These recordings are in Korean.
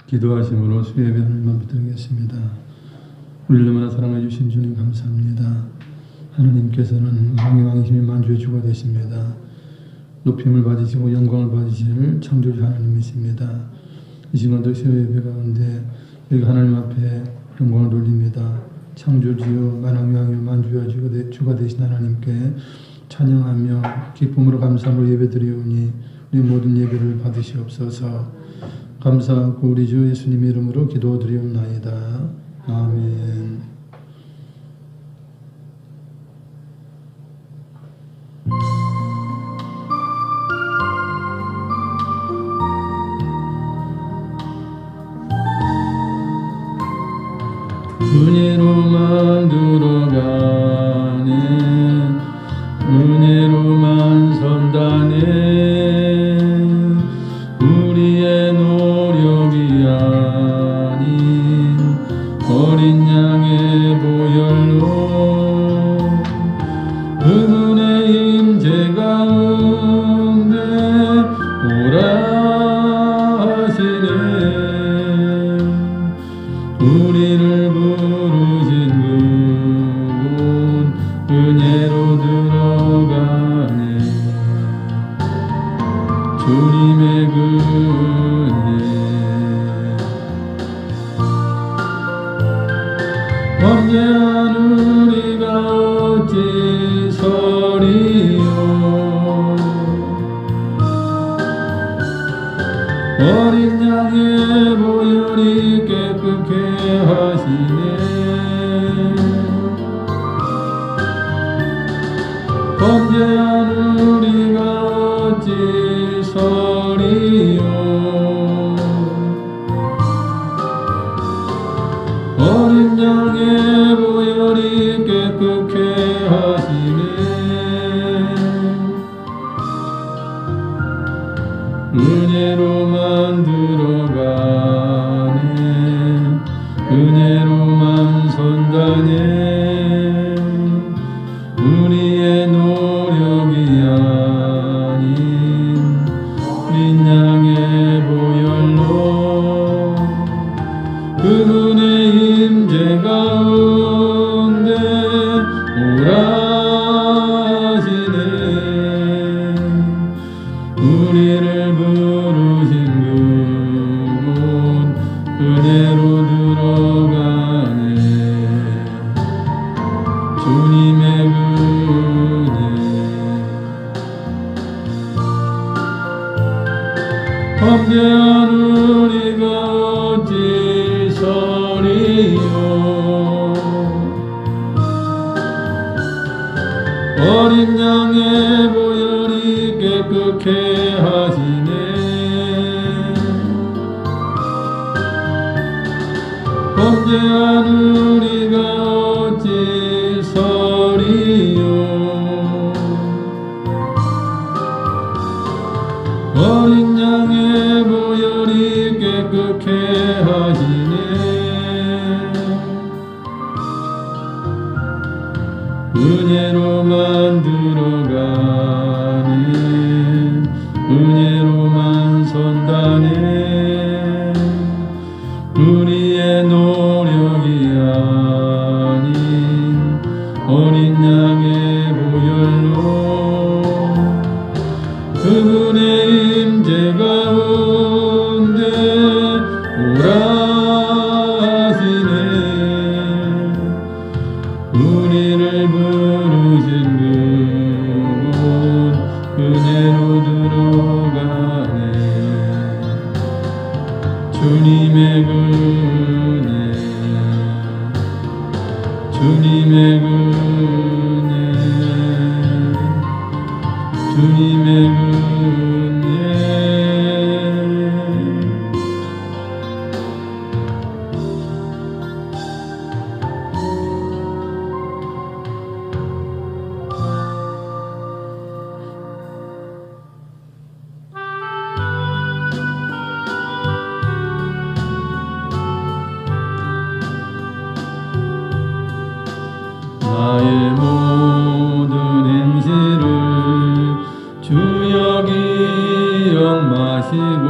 기도하심으로 수요 예배 하나님만 붙들겠습니다. 우리를 너무나 사랑해 주신 주님 감사합니다. 하나님께서는 왕의 왕이시며 만주의 주가 되십니다. 높임을 받으시고 영광을 받으실 창조주 하나님이십니다. 이 시간도 수요 예배 가운데 우리가 하나님 앞에 영광을 돌립니다. 창조주여 만왕의 왕이요 만주의 주가 되신 하나님께 찬양하며 기쁨으로 감사함으로 예배드리오니 우리 모든 예배를 받으시옵소서. 감사하고 우리 주 예수님의 이름으로 기도드리옵나이다. 아멘. 은혜로만 들어가네 은혜로만 선다네 우리의 노력이 아닌 어린 양의 보혈로 그분의 임재 가운데 오라 하시네 우리를 부르신 그분 은혜로 들어가네 주님의 은혜 범죄한 우리가 어찌 서리요 어린 양의 보혈이 깨끗게 하시네 범죄한 우리가 어찌 서리요 어린 양의 보혈이 깨끗게 하시네 은혜로만 들어가네 은혜로만 선다네 우리의 노력이 아닌 어린 양의 보혈로 그분의 임재 가운데 오라 하시네 우리를 부르신 그분 은혜로 들어가네 주님의 은혜 범죄한 우리가 어찌 서리요 어린 양의 보혈이 깨끗게 하시네 범죄한 우리가 어찌 서리요 어린 양의 보혈이 깨끗게 하시네 은혜로만 들어가네 은혜로만 선다네 우리의 노력이 아닌 어린 양의 보혈로 그분의 임재 가운데 오라 하시네 우리를 부르신 그분 은혜로 들어가네 주님의 은혜 주님의 은혜 주님의 은혜 나의 모든 행실을 주여 기억 마시고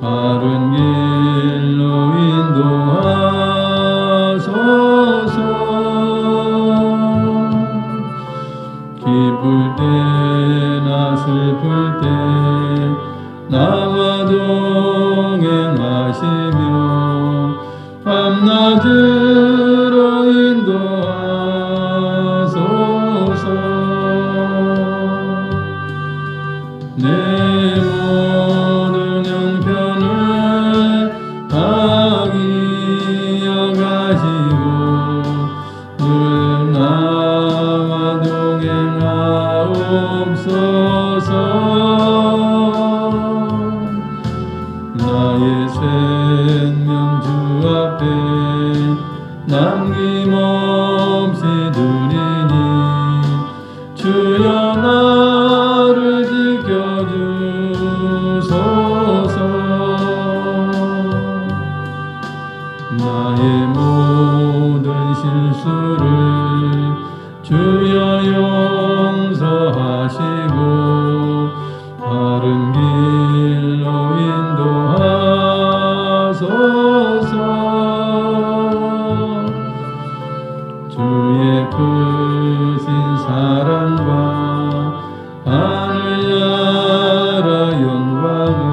바른 길 찾으러 인도하소서. 내 모든 형편을 다 기억하시고 늘 나와 동행하옵소서. 나의 생명 주 앞에 남김없이 드리니 주여 나를 지켜주소서. 나의 모든 실수를 주여 용서하시고 바른 길로 인도하소서. 주의 크신 사랑과 하늘 나라 영광을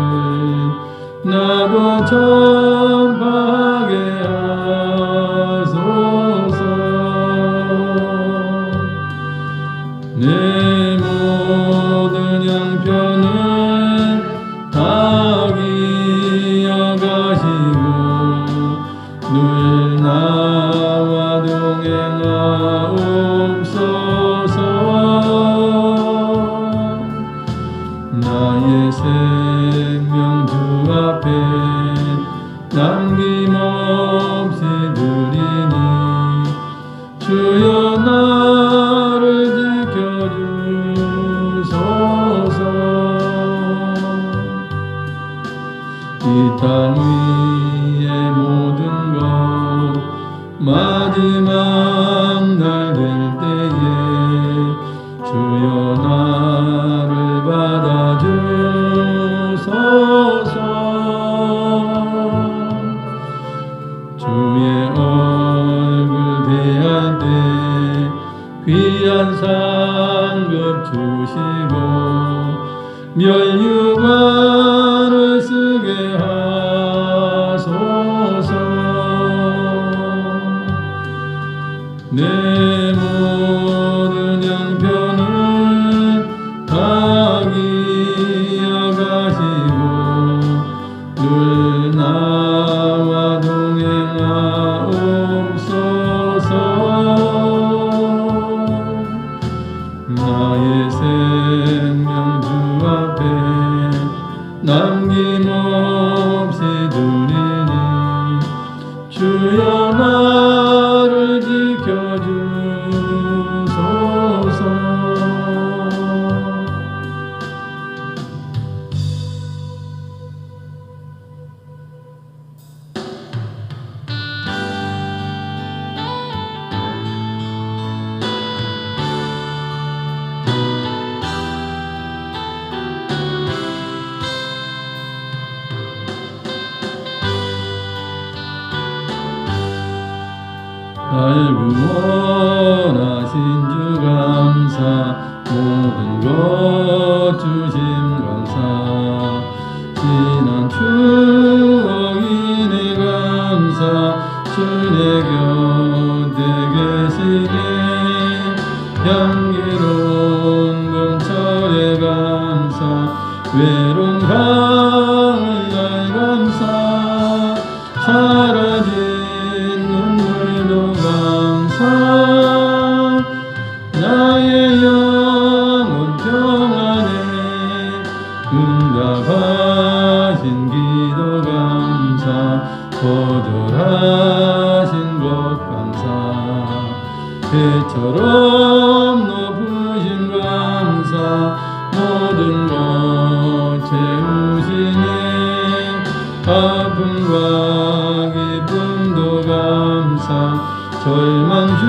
나도 전파하게 하소서. 내 모든 형편을 다 기억하시고 늘 나와 동행하옵소서. 나의 생명 주 앞에 남김없이 드리니 주여 나를 지켜주소서. 이 땅 위의 모든 것 마지막 날 될 때에 주여 나를 받아주소서. 주의 얼굴 대할 때 귀한 상급 주시고 면류관을 쓰게 하소서. 내 모든 형편을 다 기억하시고 늘 나와 동행하옵소서. 나의 생명 주 앞에 남김없이 드리니 주여 나를 지켜주소서. 알고 원하신 주 감사 모든 것 주심 감사 지난 추억이네 감사 주내 곁에 계시네 향기로운 봄철에 감사 외로운 가을날 감사 사라진 눈물도 감사 나의 영혼 평안에 응답하신 기도 감사 거절하신 것 감사 배처럼 높으신 감사 모든 것 채우시네 아픔과 기쁨도 감사 절망 중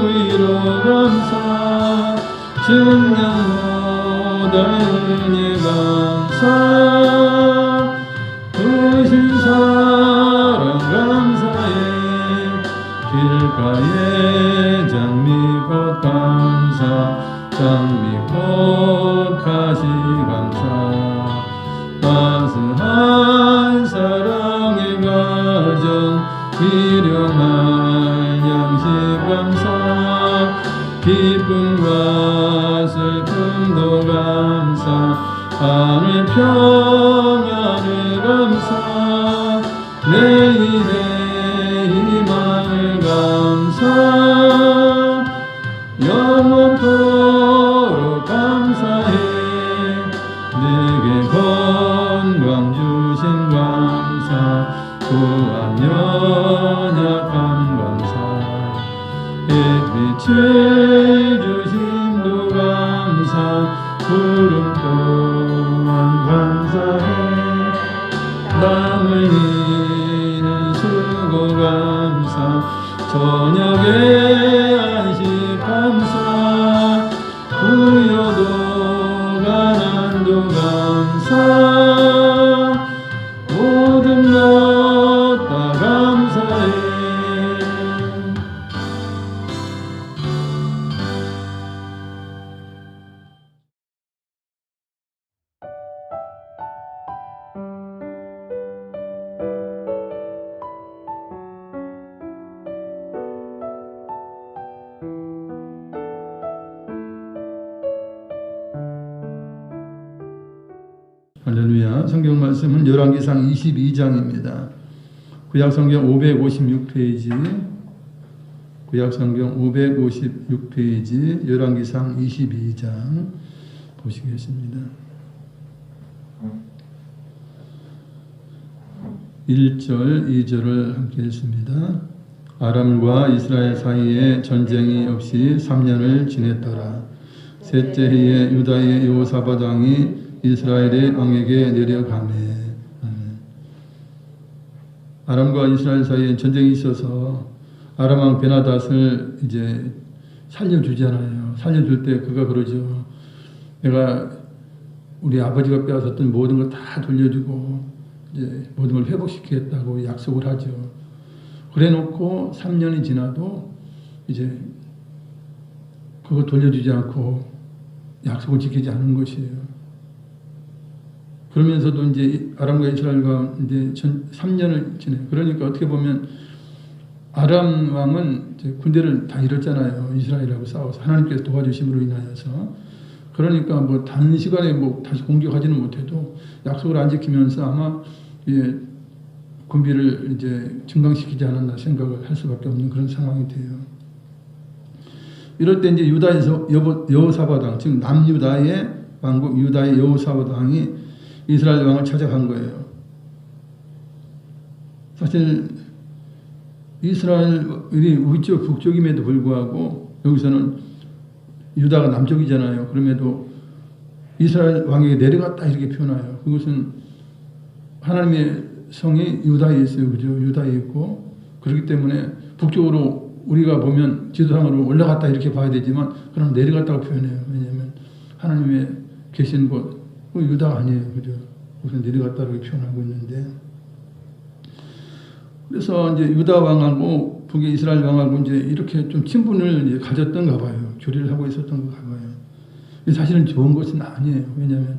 위로 감사 증량보다 은혜 감사 크신 사랑 감사해 길가에 장미꽃 감사 장미꽃 가시 감사 따스한 사랑의 가정 미련 일용할 양식 감사 기쁨과 슬픔도 감사 하늘 평안을 감사 내일의 희망을 감사 영원토록 감사해 내게 건강 주신 감사 또한 연약함 감사 햇빛을 주심도 감사 구름 또한 감사해 땀을 흘리는 수고 감사 저녁에 안식 감사 부여도 가난도 감사 모든 것 다 감사해 할렐루야. 성경 말씀은 열왕기상 22장입니다. 구약성경 556페이지 구약성경 556페이지 열왕기상 22장 보시겠습니다. 1절 2절을 함께 읽습니다. 아람과 이스라엘 사이에 전쟁이 없이 3년을 지냈더라. 셋째 해에 유다의 여호사밧 왕이 이스라엘의 왕에게 내려가매. 아람과 이스라엘 사이에 전쟁이 있어서 아람 왕 베나닷을 이제 살려주잖아요. 살려줄 때 그가 그러죠. 내가 우리 아버지가 빼앗았던 모든 걸 다 돌려주고 이제 모든 걸 회복시키겠다고 약속을 하죠. 그래놓고 3년이 지나도 이제 그거 돌려주지 않고 약속을 지키지 않은 것이에요. 그러면서도 이제 아람과 이스라엘과 이제 3년을 지내. 그러니까 어떻게 보면 아람 왕은 이제 군대를 다 잃었잖아요. 이스라엘하고 싸워서 하나님께서 도와주심으로 인하여서. 그러니까 뭐 단시간에 뭐 다시 공격하지는 못해도 약속을 안 지키면서 아마 예, 군비를 이제 증강시키지 않았나 생각을 할 수밖에 없는 그런 상황이 돼요. 이럴 때 이제 유다에서 여호사밧 왕, 즉 남유다의 왕국 유다의 여호사밧 왕이 이스라엘 왕을 찾아간 거예요. 사실 이스라엘이 위쪽 북쪽임에도 불구하고 여기서는 유다가 남쪽이잖아요. 그럼에도 이스라엘 왕에게 내려갔다 이렇게 표현해요. 그것은 하나님의 성이 유다에 있어요. 그죠? 유다에 있고 그렇기 때문에 북쪽으로 우리가 보면 지도상으로 올라갔다 이렇게 봐야 되지만 그럼 내려갔다고 표현해요. 왜냐하면 하나님의 계신 곳 유다가 아니에요. 그죠? 우선 내려갔다고 표현하고 있는데 그래서 이제 유다 왕하고 북의 이스라엘 왕하고 이제 이렇게 좀 친분을 이제 가졌던가 봐요. 교류를 하고 있었던가 봐요. 사실은 좋은 것은 아니에요. 왜냐하면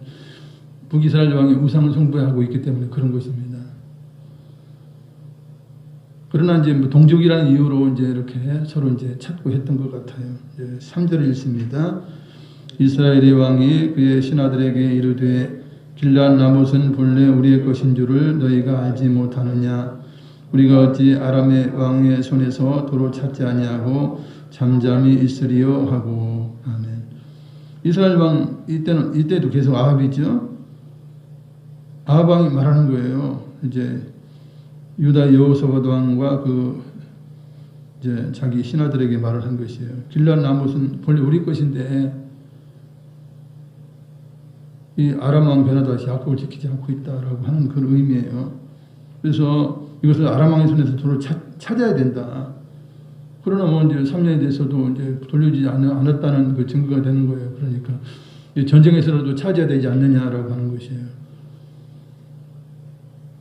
북이스라엘 왕이 우상을 숭배하고 있기 때문에 그런 것입니다. 그러나 이제 뭐 동족이라는 이유로 이제 이렇게 서로 이제 찾고 했던 것 같아요. 3절 읽습니다. 이스라엘의 왕이 그의 신하들에게 이르되 길앗 라못은 본래 우리의 것인 줄을 너희가 알지 못하느냐? 우리가 어찌 아람의 왕의 손에서 도로 찾지 아니하고 잠잠히 있으리요 하고. 아멘. 이스라엘 왕 이때도 계속 아합이죠. 아합 왕이 말하는 거예요. 이제 유다 여호사밧 왕과 그 이제 자기 신하들에게 말을 한 것이에요. 길앗 라못은 본래 우리 것인데 이 아람 왕 베나닷이 약속을 지키지 않고 있다라고 하는 그런 의미예요. 그래서 이것을 아람 왕의 손에서 도를 찾아야 된다. 그러나 뭐 이제 3년이 돼서도 이제 돌려주지 않았다는 그 증거가 되는 거예요. 그러니까 전쟁에서라도 찾아야 되지 않느냐라고 하는 것이에요.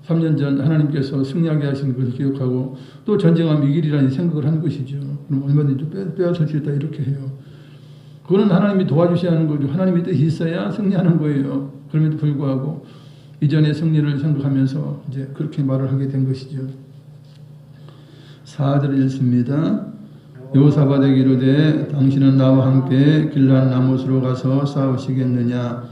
3년 전 하나님께서 승리하게 하신 것을 기억하고 또 전쟁하면 이길이라는 생각을 한 것이죠. 그럼 얼마든지 빼앗을 수 있다 이렇게 해요. 그거는 하나님이 도와주셔야 하는 거죠. 하나님의 뜻이 있어야 승리하는 거예요. 그럼에도 불구하고 이전의 승리를 생각하면서 이제 그렇게 말을 하게 된 것이죠. 4절 읽습니다. 여호사밧에게 이르되 당신은 나와 함께 길르앗 라못으로 가서 싸우시겠느냐.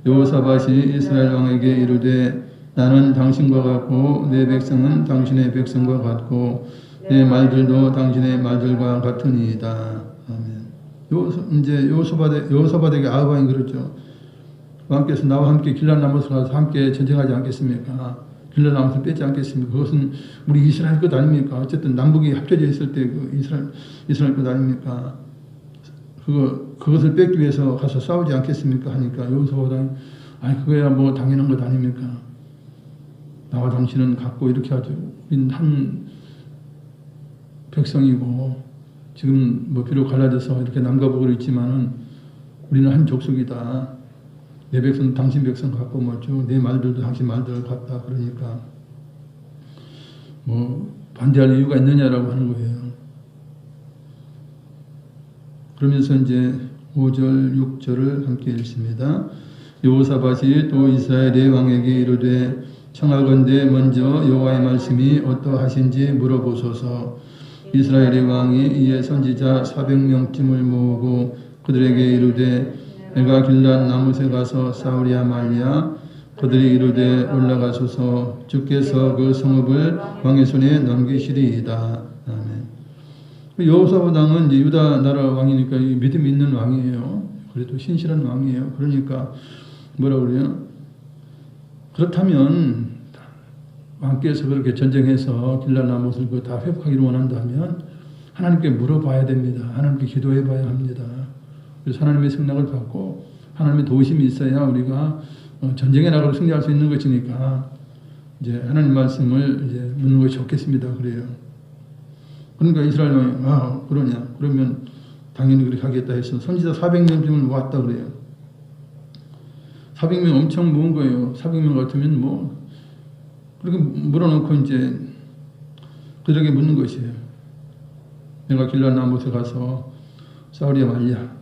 여호사밧이 이스라엘 왕에게 이르되 나는 당신과 같고 내 백성은 당신의 백성과 같고 내 말들도 당신의 말들과 같으니이다. 아멘. 이제 여호사밧에게 아하방이 그러죠. 왕께서 나와 함께 길르앗 라못으로 가서 함께 전쟁하지 않겠습니까? 길르앗 라못을 뺏지 않겠습니까? 그것은 우리 이스라엘 것 아닙니까? 어쨌든 남북이 합쳐져 있을 때 그 이스라엘 것 아닙니까? 그것을 뺏기 위해서 가서 싸우지 않겠습니까? 하니까 여호사밧이 아니 그거야 뭐 당연한 것 아닙니까? 나와 당신은 같고 이렇게 하죠. 우리는 한 백성이고 지금 뭐 비록 갈라져서 이렇게 남과 북으로 있지만은 우리는 한 족속이다. 내 백성 당신 백성 같고 뭐죠. 내 말들도 당신 말들 같다. 그러니까 뭐 반대할 이유가 있느냐라고 하는 거예요. 그러면서 이제 5절 6절을 함께 읽습니다. 여호사밧이 또 이스라엘의 왕에게 이르되 청하건대 먼저 여호와의 말씀이 어떠하신지 물어보소서. 이스라엘의 왕이 이에 선지자 400명쯤을 모으고 그들에게 이르되 내가 길르앗 라못에 가서 싸우랴 말랴. 그들이 이르되 올라가소서. 주께서 그 성읍을 왕의 손에 넘기시리이다. 아멘. 여호사밧 왕은 이제 유다 나라 왕이니까 믿음 있는 왕이에요. 그래도 신실한 왕이에요. 그러니까 뭐라 그래요? 그렇다면 왕께서 그렇게 전쟁해서 길르앗 라못을 다 회복하기를 원한다면 하나님께 물어봐야 됩니다. 하나님께 기도해봐야 합니다. 그래서 하나님의 승낙을 받고 하나님의 도우심이 있어야 우리가 전쟁에 나가서 승리할 수 있는 것이니까 이제 하나님 말씀을 이제 묻는 것이 좋겠습니다. 그래요. 그러니까 이스라엘 왕이 그러냐? 그러면 당연히 그렇게 하겠다 해서 선지자 400명쯤을 모았다 그래요. 400명 엄청 모은 거예요. 400명 같으면 뭐 그렇게 물어놓고 이제 그들에게 묻는 것이에요. 내가 길르앗 라못에 가서 싸우랴 말랴.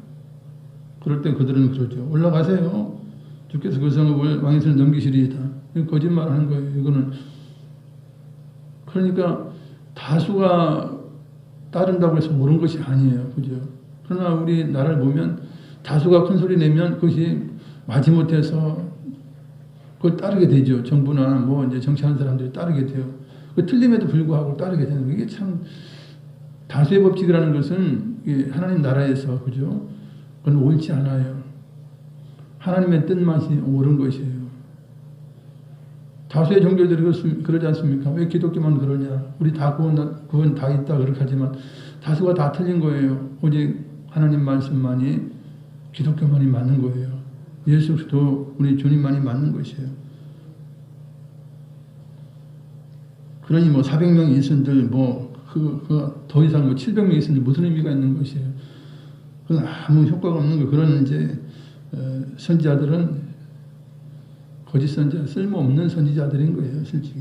그럴 때 그들은 그러죠. 올라가세요. 주께서 그 성읍을 왕의 손에 넘기시리이다. 이건 거짓말하는 거예요. 이거는 그러니까 다수가 따른다고 해서 옳은 것이 아니에요. 그죠? 그러나 우리 나라를 보면 다수가 큰 소리 내면 그것이 마지못해서 그걸 따르게 되죠. 정부나 뭐 이제 정치하는 사람들이 따르게 돼요. 그 틀림에도 불구하고 따르게 되는 거. 이게 참 다수의 법칙이라는 것은 하나님 나라에서 그죠? 그건 옳지 않아요. 하나님의 뜻만이 옳은 것이에요. 다수의 종교들이 그러지 않습니까? 왜 기독교만 그러냐? 우리 다 구원 다 있다 그렇게 하지만 다수가 다 틀린 거예요. 오직 하나님 말씀만이 기독교만이 맞는 거예요. 예수 그리스도 우리 주님만이 맞는 것이에요. 그러니 뭐 400명이 있은들 더 이상 700명이 있은들 무슨 의미가 있는 것이에요. 그건 아무 효과가 없는 거. 그런 이제 선지자들은 거짓 선지자, 쓸모없는 선지자들인 거예요, 실직이.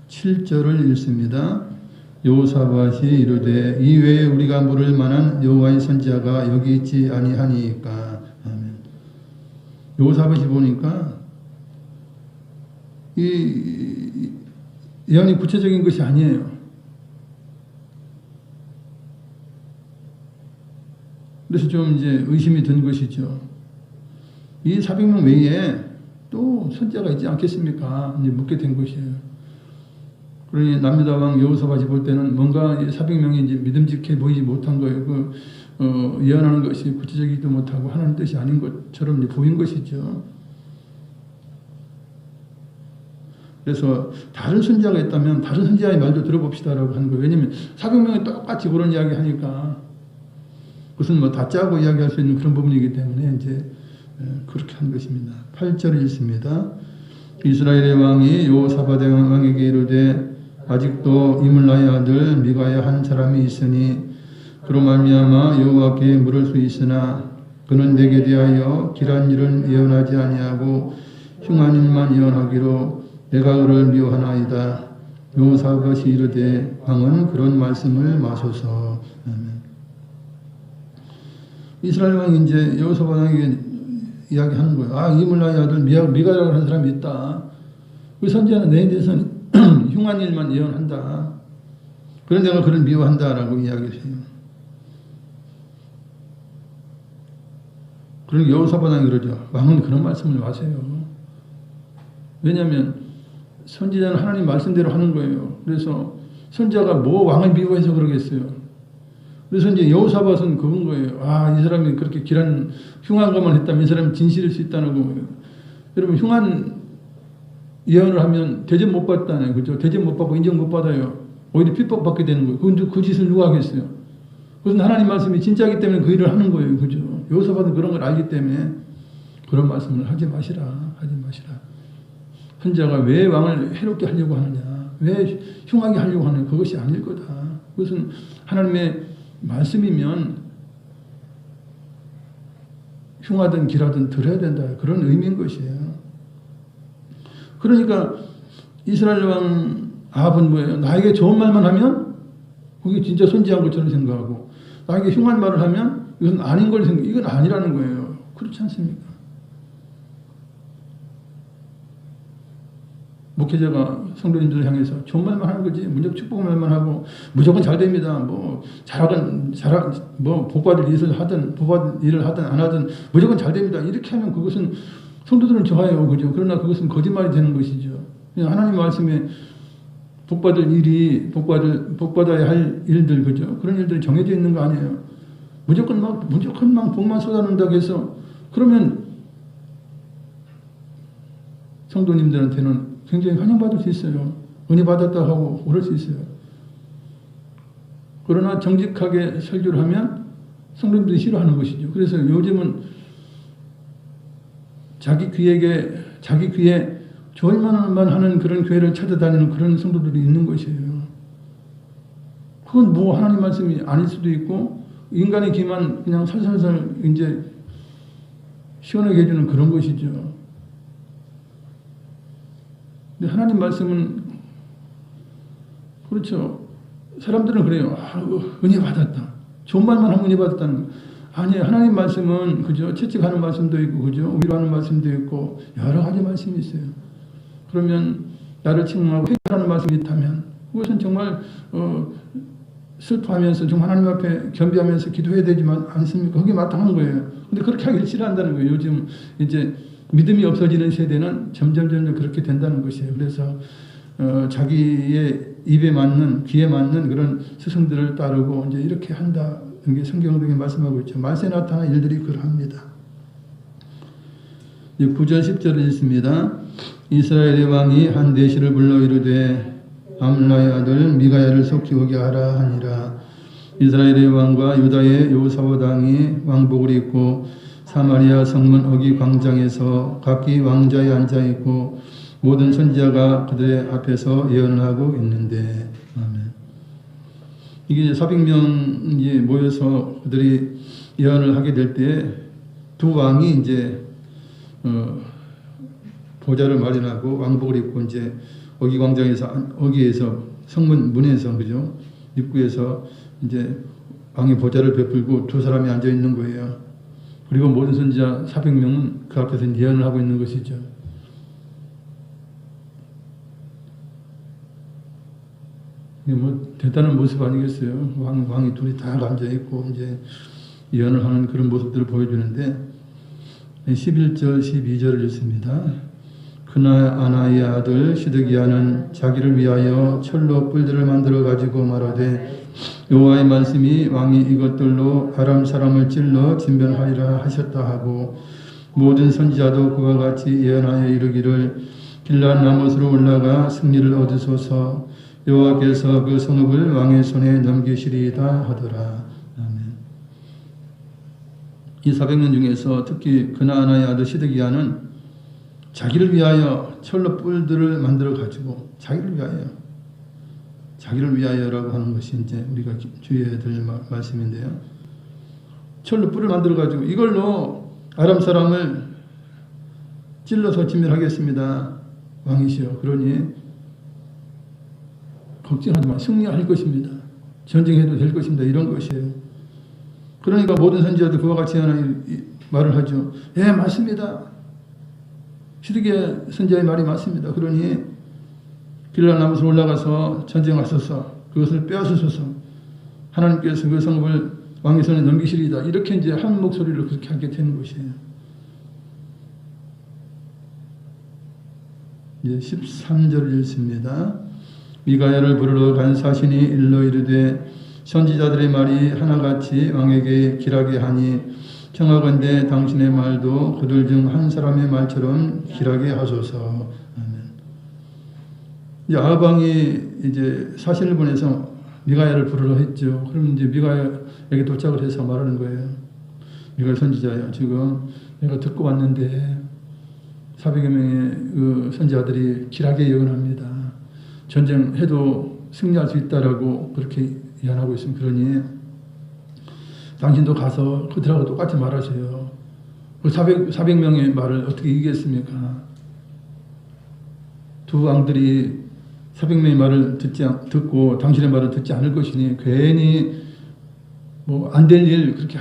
7절을 읽습니다. 여호사밧이 이르되 이외에 우리가 물을 만한 여호와의 선지자가 여기 있지 아니하니까. 아멘. 여호사밧이 보니까 이 예언이 구체적인 것이 아니에요. 그래서 좀 이제 의심이 든 것이죠. 이 400명 외에 또 선지자가 있지 않겠습니까? 이제 묻게 된 것이에요. 그러니 남유다 왕 여호사밧이 볼 때는 뭔가 400명이 이제 믿음직해 보이지 못한 거예요. 예언하는 것이 구체적이지도 못하고 하나님 뜻이 아닌 것처럼 이제 보인 것이죠. 그래서 다른 선지자가 있다면 다른 선지자의 말도 들어봅시다라고 하는 거예요. 왜냐하면 400명이 똑같이 그런 이야기 하니까 그것은 뭐 다 짜고 이야기할 수 있는 그런 부분이기 때문에 이제 그렇게 한 것입니다. 8절에 있습니다. 이스라엘의 왕이 여호사밧 왕에게 이르되 아직도 이물라의 아들 미가의 한 사람이 있으니 그로 말미암아 여호와께 물을 수 있으나 그는 내게 대하여 길한 일은 예언하지 아니하고 흉한 일만 예언하기로 내가 그를 미워하나이다. 여호사밧이 이르되 왕은 그런 말씀을 마소서. 이스라엘 왕이 이제 여호사밧 왕에게 이야기하는 거예요. 이물라의 아들 미가라고 하는 사람이 있다. 그 선지자는 내에 대해서는 흉한 일만 예언한다. 그런 내가 그를 미워한다라고 이야기를 해요. 그러니까 여호사밧 그러죠. 왕은 그런 말씀을 마세요. 왜냐하면 선지자는 하나님 말씀대로 하는 거예요. 그래서 선지자가 뭐 왕을 미워해서 그러겠어요. 그래서 이제 여호사밧은 그런 거예요. 아, 이 사람이 그렇게 길한 흉한 것만 했다면 이 사람이 진실일 수 있다는 거예요. 여러분, 흉한 예언을 하면 대접 못 받잖아요. 그죠? 대접 못 받고 인정 못 받아요. 오히려 핍박받게 되는 거예요. 그 짓을 누가 하겠어요? 그것은 하나님 말씀이 진짜이기 때문에 그 일을 하는 거예요. 그죠? 여호사밧은 그런 걸 알기 때문에 그런 말씀을 하지 마시라. 하지 마시라. 선지자가 왜 왕을 해롭게 하려고 하느냐? 왜 흉하게 하려고 하느냐? 그것이 아닐 거다. 그것은 하나님의 말씀이면 흉하든 길하든 들어야 된다. 그런 의미인 것이에요. 그러니까 이스라엘 왕 아합은 뭐예요? 나에게 좋은 말만 하면 그게 진짜 선지한 것처럼 생각하고 나에게 흉한 말을 하면 이건 아닌 걸 생각. 이건 아니라는 거예요. 그렇지 않습니까? 목회자가 성도님들을 향해서 좋은 말만 하는 거지 무조건 축복 말만 하고 무조건 잘 됩니다. 뭐 뭐 복받을 일을 하든 안 하든 무조건 잘 됩니다. 이렇게 하면 그것은 성도들은 좋아요, 그죠? 그러나 그것은 거짓말이 되는 것이죠. 하나님 말씀에 복받아야 할 일들, 그죠? 그런 일들이 정해져 있는 거 아니에요. 무조건 막 복만 쏟아놓는다고 해서 그러면 성도님들한테는 굉장히 환영받을 수 있어요. 은혜 받았다고 하고 그럴 수 있어요. 그러나 정직하게 설교를 하면 성도님들이 싫어하는 것이죠. 그래서 요즘은 자기 귀에 좋을 만한 하는 그런 교회를 찾아다니는 그런 성도들이 있는 것이에요. 그건 뭐 하나님 말씀이 아닐 수도 있고 인간의 귀만 그냥 살살살 이제 시원하게 해주는 그런 것이죠. 근데 하나님 말씀은 그렇죠. 사람들은 그래요. 아, 은혜 받았다. 좋은 말만 하면 은혜 받았다는 거. 아니에요. 하나님 말씀은 그죠. 채찍하는 말씀도 있고 그죠. 위로하는 말씀도 있고 여러 가지 말씀이 있어요. 그러면 나를 책망하고 회개하는 말씀이 있다면 그것은 정말 슬퍼하면서 정말 하나님 앞에 겸비하면서 기도해야 되지만 않습니까? 그게 마땅한 거예요. 근데 그렇게 하기를 싫어한다는 거예요. 요즘 이제 믿음이 없어지는 세대는 점점 그렇게 된다는 것이에요. 그래서 자기의 입에 맞는 귀에 맞는 그런 스승들을 따르고 이제 이렇게 한다. 이게 성경에 말씀하고 있죠. 말세에 나타난 일들이 그러합니다. 9절 10절을 읽습니다. 이스라엘의 왕이 한 내시를 불러 이르되 암라의 아들 미가야를 속히 오게 하라 하니라. 이스라엘의 왕과 유다의 여호사밧 왕이 왕복을 입고 사마리아 성문 어기 광장에서 각기 왕좌에 앉아 있고 모든 선지자가 그들의 앞에서 예언을 하고 있는데, 아멘. 이게 400명이 모여서 그들이 예언을 하게 될 때 두 왕이 이제 보좌를 마련하고 왕복을 입고 이제 어기 광장에서 어기에서 성문 문에서 그죠 입구에서 이제 왕의 보좌를 베풀고 두 사람이 앉아 있는 거예요. 그리고 모든 선지자 400명은 그 앞에서 예언을 하고 있는 것이죠. 이게 뭐 대단한 모습 아니겠어요? 왕이 둘이 다 앉아 있고 이제 예언을 하는 그런 모습들을 보여주는데 11절 12절을 읽습니다. 그날 아나의 아들 시드기야는 자기를 위하여 철로 뿔들을 만들어 가지고 말하되 여호와의 말씀이 왕이 이것들로 아람 사람을 찔러 진변하리라 하셨다 하고 모든 선지자도 그와 같이 예언하여 이르기를 길앗 라못으로 올라가 승리를 얻으소서 여호와께서 그 성읍을 왕의 손에 넘기시리이다 하더라. 아멘. 이 400년 중에서 특히 그나아나의 아들 시드기야는 자기를 위하여 철로 뿔들을 만들어 가지고 자기를 위하여라고 하는 것이 이제 우리가 주의해야 될 말씀인데요. 철로 뿔을 만들어 가지고 이걸로 아람 사람을 찔러서 진멸하겠습니다. 왕이시여. 그러니 걱정하지 마. 승리할 것입니다. 전쟁해도 될 것입니다. 이런 것이에요. 그러니까 모든 선지자들 그와 같이 말을 하죠. 예, 맞습니다. 시드기야 선지자의 말이 맞습니다. 그러니 길랄 나무에서 올라가서 전쟁하소서, 그것을 빼앗으소서, 하나님께서 그 성읍을 왕의 손에 넘기시리이다. 이렇게 이제 한 목소리로 그렇게 하게 되는 것이에요. 이제 13절 읽습니다. 미가야를 부르러 간 사신이 일러 이르되 선지자들의 말이 하나같이 왕에게 길하게 하니 청하건대 당신의 말도 그들 중 한 사람의 말처럼 길하게 하소서. 아멘. 이제 아방이 이제 사신을 보내서 미가야를 부르러 했죠. 그러면 이제 미가야에게 도착을 해서 말하는 거예요. 미가야 선지자야, 지금 내가 듣고 왔는데 400여 명의 그 선지자들이 길하게 예언합니다. 전쟁해도 승리할 수 있다라고 그렇게 예언하고 있으면, 그러니 당신도 가서 그들하고 똑같이 말하세요. 그 400명의 말을 어떻게 이기겠습니까? 두 왕들이 400명의 말을 듣고 당신의 말을 듣지 않을 것이니 괜히 뭐 안 될 일 그렇게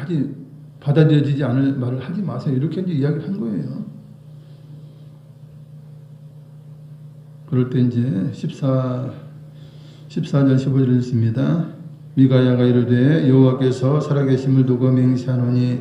받아들여지지 않을 말을 하지 마세요. 이렇게 이제 이야기를 한 거예요. 그럴 때 이제 14절 15절 읽습니다. 미가야가 이르되 여호와께서 살아계심을 두고 맹세하노니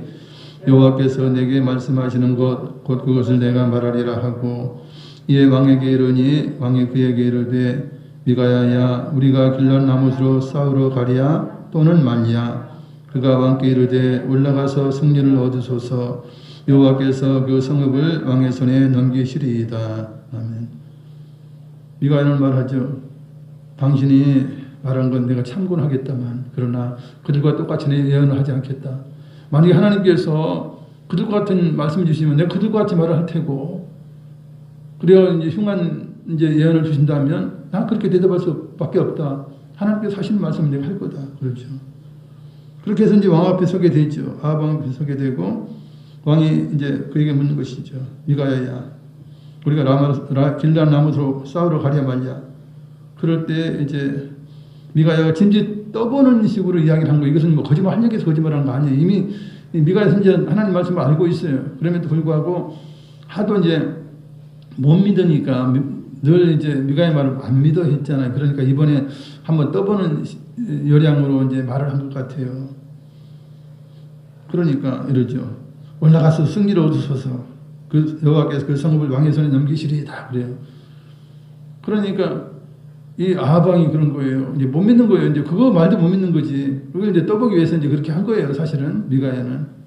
여호와께서 내게 말씀하시는 것 곧 그것을 내가 말하리라 하고, 이에 왕에게 이르니 왕이 그에게 이르되 미가야야, 우리가 길랄 나무로 싸우러 가랴 또는 말랴? 그가 왕께 이르되 올라가서 승리를 얻으소서, 여호와께서 그 성읍을 왕의 손에 넘기시리이다. 아멘. 미가야는 말하죠. 당신이 말한 건 내가 참고는 하겠다만, 그러나 그들과 똑같이 내 예언을 하지 않겠다. 만약에 하나님께서 그들과 같은 말씀을 주시면 내가 그들과 같이 말을 할 테고, 그래야 이제 흉한 이제 예언을 주신다면 난 그렇게 대답할 수밖에 없다. 하나님께서 하시는 말씀을 내가 할 거다. 그렇죠. 그렇게 해서 이제 왕 앞에 서게 되죠. 아합 앞에 서게 되고, 왕이 이제 그에게 묻는 것이죠. 미가야야, 우리가 길랄 나무로 싸우러 가랴 말랴? 그럴 때 이제 미가야가 짐짓 떠보는 식으로 이야기를 한 거예요. 이것은 뭐 거짓말 하려고 해서 거짓말하는 거 아니에요. 이미 미가야 선지자는 하나님 말씀을 알고 있어요. 그럼에도 불구하고 하도 이제 못 믿으니까 늘 이제 미가야 말을 안 믿어 했잖아요. 그러니까 이번에 한번 떠보는 요량으로 이제 말을 한 것 같아요. 그러니까 이러죠. 올라가서 승리를 얻으소서, 그 여호와께서 그 성읍을 왕의 손에 넘기시리이다. 그래요. 그러니까 이 아합왕이 그런 거예요. 이제 못 믿는 거예요. 이제 그거 말도 못 믿는 거지. 그걸 이제 떠보기 위해서 이제 그렇게 한 거예요. 사실은 미가야는.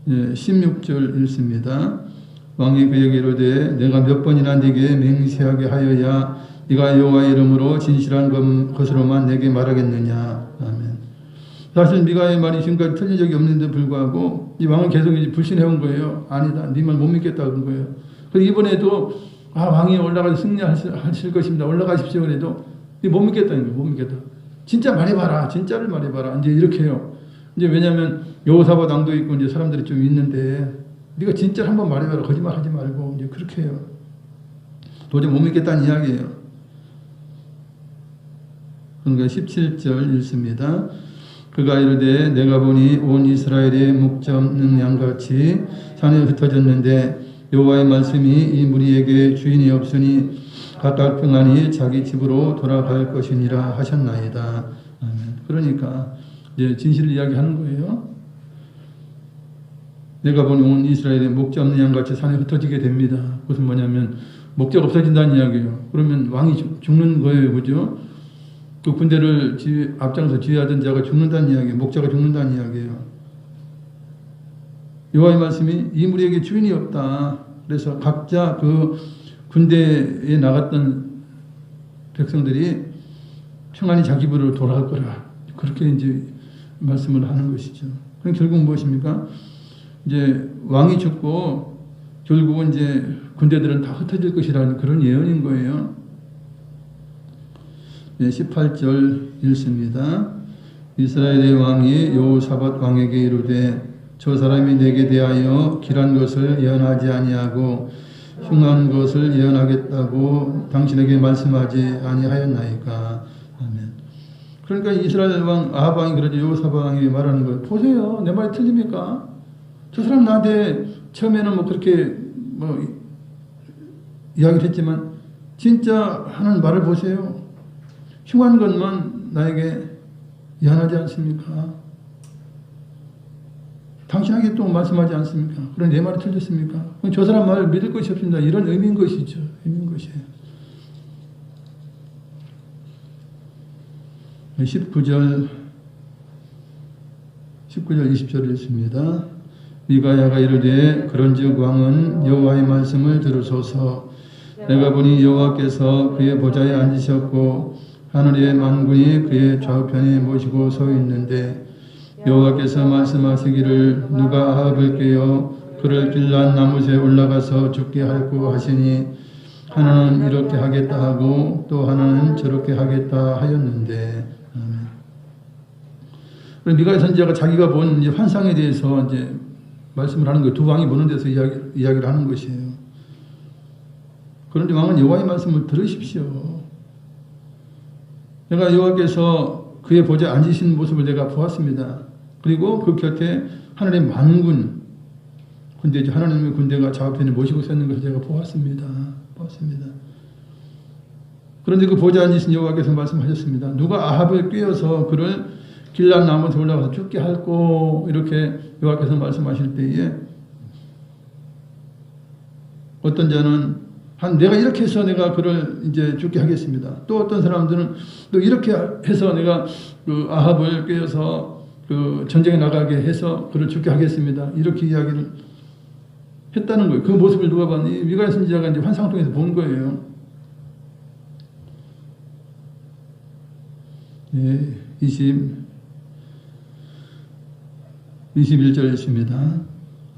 16절 읽습니다. 왕이 그에게 이르되 내가 몇 번이나 네게 맹세하게 하여야 네가 여호와의 이름으로 진실한 것으로만 내게 말하겠느냐. 아멘. 사실 미가야의 말이 지금까지 틀린 적이 없는데 불구하고 이 왕은 계속 이제 불신해온 거예요. 아니다, 네 말 못 믿겠다 그런 거예요. 그리고 이번에도 왕이 올라가서 승리하실 것입니다, 올라가십시오. 그래도 못 믿겠다는 거예요. 못 믿겠다. 진짜 말해봐라. 진짜를 말해봐라. 이제 이렇게 해요. 이제 왜냐하면 여호사밧 왕도 있고 이제 사람들이 좀 있는데 네가 진짜를 한번 말해봐라. 거짓말하지 말고 이제 그렇게 해요. 도저히 못 믿겠다는 이야기예요. 그러니까 17절 읽습니다. 그가 이르되 내가 보니 온 이스라엘의 목자 없는 양같이 산에 흩어졌는데 여호와의 말씀이 이 무리에게 주인이 없으니 각각 평안히 자기 집으로 돌아갈 것이니라 하셨나이다. 아멘. 그러니까 이제 진실을 이야기하는 거예요. 내가 보니 온 이스라엘의 목자 없는 양같이 산에 흩어지게 됩니다. 그것은 뭐냐면 목자가 없어진다는 이야기예요. 그러면 왕이 죽는 거예요. 그죠? 그 군대를 앞장서 지휘하던 자가 죽는다는 이야기예요. 목자가 죽는다는 이야기예요. 여호와의 말씀이 이 무리에게 주인이 없다. 그래서 각자 그 군대에 나갔던 백성들이 평안히 자기 집으로 돌아갈 거라. 그렇게 이제 말씀을 하는 것이죠. 그럼 결국 무엇입니까? 이제 왕이 죽고 결국은 이제 군대들은 다 흩어질 것이라는 그런 예언인 거예요. 18절 읽습니다. 이스라엘의 왕이 여호사밧 왕에게 이르되 저 사람이 내게 대하여 길한 것을 예언하지 아니하고 흉한 것을 예언하겠다고 당신에게 말씀하지 아니하였나이까. 아멘. 그러니까 이스라엘 왕 아합 왕이 그러죠. 여호사밧 왕에게 말하는 거예요. 보세요, 내 말이 틀립니까? 저 사람 나한테 처음에는 뭐 그렇게 뭐 이야기를 했지만 진짜 하는 말을 보세요. 흉한 것만 나에게 미안하지 않습니까? 당신에게 또 말씀하지 않습니까? 그럼 내 말이 틀렸습니까? 그럼 저 사람 말을 믿을 것이 없습니다. 이런 의미인 것이죠. 의미인 것이에요. 19절 20절을 읽습니다. 미가야가 이르되 그런즉 왕은 여호와의 말씀을 들으소서. 내가 보니 여호와께서 그의 보좌에 앉으셨고 하늘의 만군이 그의 좌우편에 모시고 서 있는데 여호와께서 말씀하시기를 누가 아합을 깨어 그를 길란 나무새에 올라가서 죽게 할고 하시니 하나는 이렇게 하겠다 하고 또 하나는 저렇게 하겠다 하였는데. 미가야 선지자가 자기가 본 이제 환상에 대해서 이제 말씀을 하는 거예요. 두 왕이 보는 데서 이야기를 하는 것이에요. 그런데 왕은 여호와의 말씀을 들으십시오. 내가 여호와께서 그의 보좌에 앉으신 모습을 내가 보았습니다. 그리고 그 곁에 하늘의 만군 군대죠. 하나님의 군대가 좌우편에 모시고 서 있는 것을 제가 보았습니다. 그런데 그 보좌에 앉으신 여호와께서 말씀하셨습니다. 누가 아합을 꿰어서 그를 길란 나무에 올라가서 죽게 할고 이렇게 여호와께서 말씀하실 때에 어떤 자는 내가 이렇게 해서 내가 그를 이제 죽게 하겠습니다. 또 어떤 사람들은 또 이렇게 해서 내가 그 아합을 꿰어서 그 전쟁에 나가게 해서 그를 죽게 하겠습니다. 이렇게 이야기를 했다는 거예요. 그 모습을 누가 봤니? 미가야 선지자가 이제 환상을 통해서 본 거예요. 예, 21절 있습니다.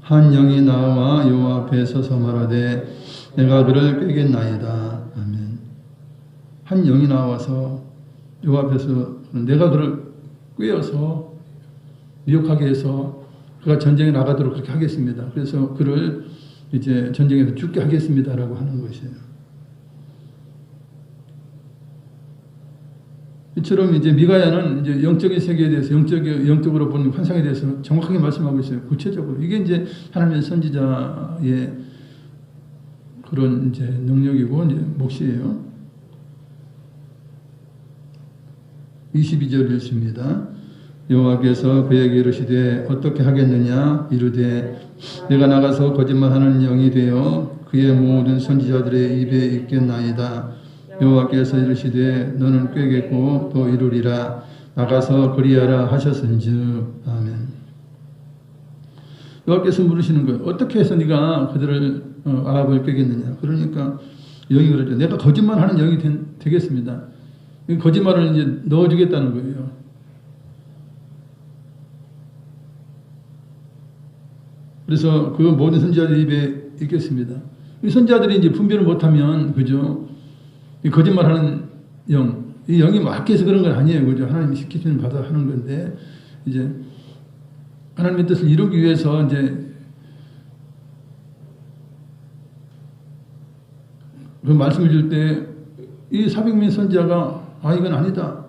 한 영이 나와 여호와 앞에 서서 말하되 내가 그를 꿰겠나이다. 아멘. 한 영이 나와서 여호와 앞에서 내가 그를 꿰어서 미혹하게 해서 그가 전쟁에 나가도록 그렇게 하겠습니다. 그래서 그를 이제 전쟁에서 죽게 하겠습니다라고 하는 것이에요. 이처럼 이제 미가야는 이제 영적인 세계에 대해서 영적으로 보는 환상에 대해서 정확하게 말씀하고 있어요. 구체적으로 이게 이제 하나님의 선지자의 그런 이제 능력이고 이제 몫이에요. 22절 읽습니다. 여호와께서 그에게 이르시되 어떻게 하겠느냐 이르되 내가 나가서 거짓말하는 영이 되어 그의 모든 선지자들의 입에 있겠나이다. 여호와께서 이르시되 너는 꿰겠고 또 이루리라. 나가서 그리하라 하셨은즉. 아멘. 여호와께서 물으시는 거예요. 어떻게 해서 네가 그들을 아합을 꿰겠느냐. 그러니까 영이 그러죠. 내가 거짓말하는 영이 되겠습니다. 거짓말을 이제 넣어주겠다는 거예요. 그래서 그 모든 선지자들 입에 있겠습니다. 이 선지자들이 이제 분별을 못하면 그죠? 이 거짓말하는 영, 이 영이 막혀서 그런 건 아니에요, 그죠? 하나님이 시키시는 받아 하는 건데 이제 하나님의 뜻을 이루기 위해서 이제 그 말씀을 줄 때 이 400명 선지자가 이건 아니다,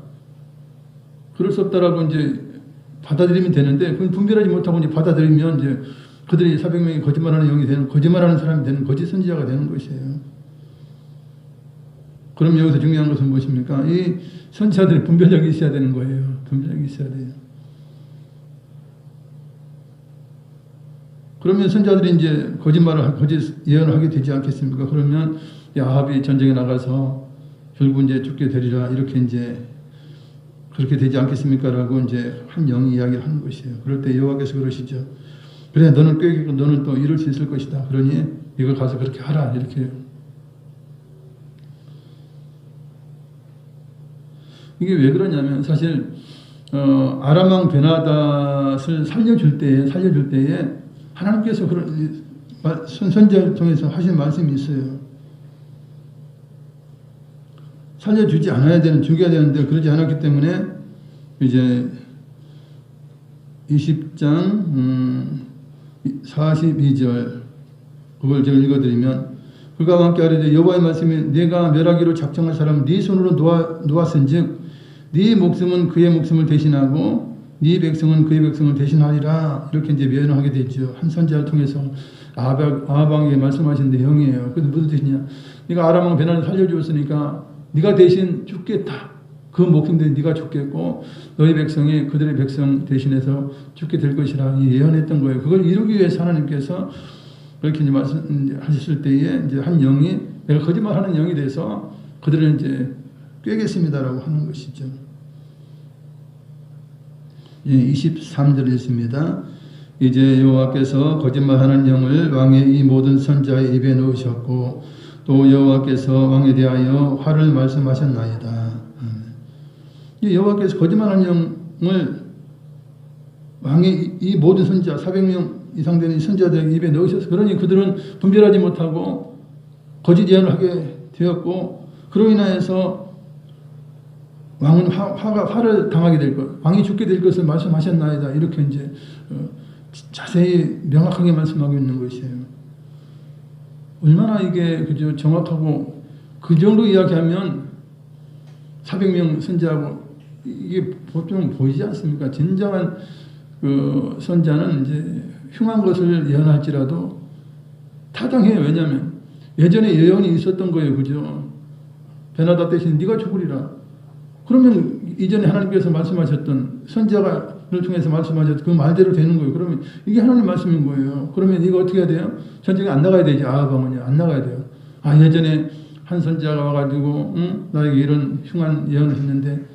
그럴 수 없다라고 이제 받아들이면 되는데 그건 분별하지 못하고 이제 받아들이면 이제 그들이 400명이 거짓말하는 영이 되는, 거짓말하는 사람이 되는 거짓 선지자가 되는 것이에요. 그럼 여기서 중요한 것은 무엇입니까? 이 선지자들이 분별력이 있어야 되는 거예요. 분별력이 있어야 돼요. 그러면 선지자들이 이제 거짓 예언을 하게 되지 않겠습니까? 그러면 아합이 전쟁에 나가서 결국 이제 죽게 되리라, 이렇게 이제 그렇게 되지 않겠습니까? 라고 이제 한 영이 이야기를 하는 것이에요. 그럴 때 여호와께서 그러시죠. 그래, 너는 꿰겠고 너는 또 이룰 수 있을 것이다. 그러니 이걸 가서 그렇게 하라. 이렇게. 이게 왜 그러냐면 사실 아람 왕 베나닷을 살려줄 때에 하나님께서 그런 선지자를 통해서 하신 말씀이 있어요. 살려주지 않아야 되는, 죽여야 되는데 그러지 않았기 때문에 이제 20장 42절 그걸 제가 읽어드리면 그가 함께 하려되 여호와의 말씀이 내가 멸하기로 작정한 사람은 네 손으로 놓았은즉 네 목숨은 그의 목숨을 대신하고 네 백성은 그의 백성을 대신하리라. 이렇게 이제 예언하게 되죠. 한 선지자를 통해서 아방에게 말씀하시는데 형이에요. 그래서 무슨 뜻이냐? 네가 아람 왕 베나를 살려주었으니까 네가 대신 죽겠다. 그 목숨들이 네가 죽겠고 너희 백성이 그들의 백성 대신해서 죽게 될 것이라 예언했던 거예요. 그걸 이루기 위해서 하나님께서 그렇게 이제 말씀하셨을 때에 이제 한 영이 내가 거짓말하는 영이 돼서 그들을 이제 꿰겠습니다라고 하는 것이죠. 예, 23절 있습니다. 이제 여호와께서 거짓말하는 영을 왕의 이 모든 선자의 입에 넣으셨고 또 여호와께서 왕에 대하여 화를 말씀하셨나이다. 여호와께서 거짓말하는 영을 왕의 이 모든 선자 400명 이상 되는 선자들의 입에 넣으셔서 그러니 그들은 분별하지 못하고 거짓 예언을 하게 되었고 그로 인하여서 왕은 화를 당하게 될 것, 왕이 죽게 될 것을 말씀하셨나이다. 이렇게 이제 자세히 명확하게 말씀하고 있는 것이에요. 얼마나 이게 그저 정확하고 그 정도 이야기하면 400명 선자하고 이게 보통 보이지 않습니까? 진정한 그 선자는 이제 흉한 것을 예언할지라도 타당해요. 왜냐하면 예전에 예언이 있었던 거예요. 그죠? 베나답 대신 네가 죽으리라. 그러면 이전에 하나님께서 말씀하셨던 선자를 통해서 말씀하셨던 그 말대로 되는 거예요. 그러면 이게 하나님 말씀인 거예요. 그러면 이거 어떻게 해야 돼요? 전쟁에 안 나가야 되지. 아하방은요. 안 나가야 돼요. 예전에 한 선자가 와가지고 나에게 이런 흉한 예언을 했는데